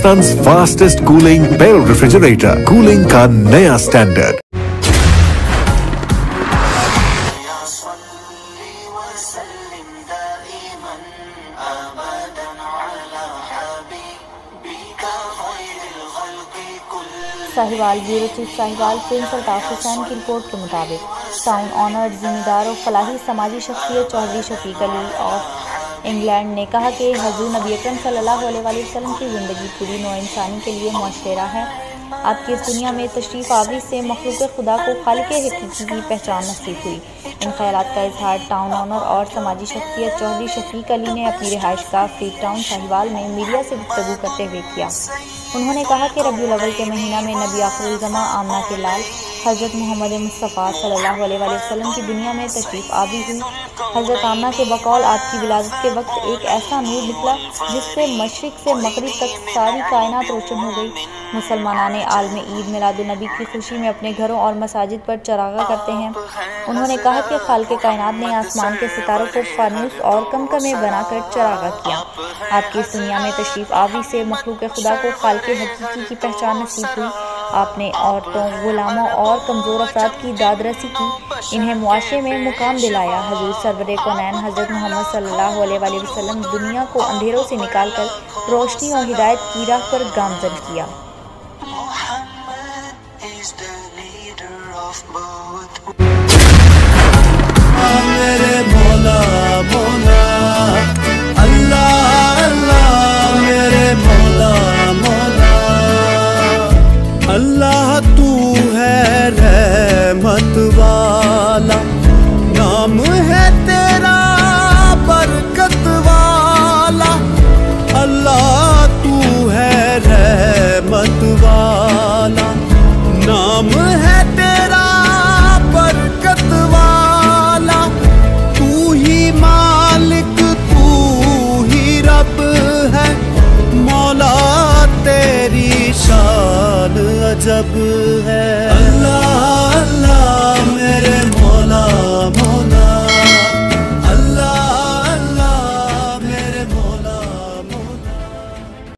हिंदुस्तान्स fastest cooling barrel refrigerator, cooling का नया standard. Sahiwal bureau chief Sahiwal Prince Altaf Hussain की रिपोर्ट के मुताबिक टाउन ऑनर जिम्मेदार और फलाही समाजी शख्सियत चौधरी शफीक अली ऑफ इंग्लैंड ने कहा कि हजूर नबी अकरम सल्लल्लाहु अलैहि वसल्लम की ज़िंदगी पूरी नौ इंसानी के लिए मुअश्शरा है। आपकी इस दुनिया में तशरीफ़ आवी से मखलूक़ खुदा को खालिक़ हकीकी की पहचान नसीब हुई। इन ख़यालात का इजहार टाउन ऑनर और समाजी शख्सियत चौधरी शफीक अली ने अपनी रिहाइशगाह फ्रीड टाउन साहिवाल में मीडिया से गुफ्तगू करते हुए किया। उन्होंने कहा कि रबीउल अव्वल के महीना में नबी आखिरुल ज़मां आमना के लाल हज़रत मोहम्मद मुस्तफ़ा सल्लल्लाहु अलैहि वसल्लम की दुनिया में तशरीफ़ आवी हुई। हज़रत आमना के बकौल आपकी विलादत के वक्त एक ऐसा नूर निकला जिससे मशरिक़ से मग़रिब तक सारी कायनात रोशन हो गई। मुसलमानान आलम ईद मिलादुन्नबी की खुशी में अपने घरों और मसाजिद पर चरागा करते हैं। उन्होंने कहा कि खालिक़े कायनात ने आसमान के सितारों को फानूस और कमकमे बनाकर चरागा किया। आपकी इस दुनिया में तशरीफ़ आवी से मखलूक़ खुदा को खालिक़े हकीकी की पहचान नसीब हुई। आपने औरतों, गुलामों और कमज़ोर अफराद की दादरसी की, इन्हें मुआशरे में मुकाम दिलाया। हजूर सरवरे कौनैन हज़रत मोहम्मद सल्लल्लाहु अलैहि वसल्लम दुनिया को अंधेरों से निकालकर रोशनी और हिदायत की राह पर गामज़न किया। मेरे मौला मौला अल्लाह अल्लाह, मेरे मौला मौला अल्लाह, तू है रहमत वाला, नाम है तेरा बरकत वाला। अल्लाह तू है रहमत वाला, नाम है तेरा बरकत वाला। तू ही मालिक तू ही रब है, मौला तेरी शान अजब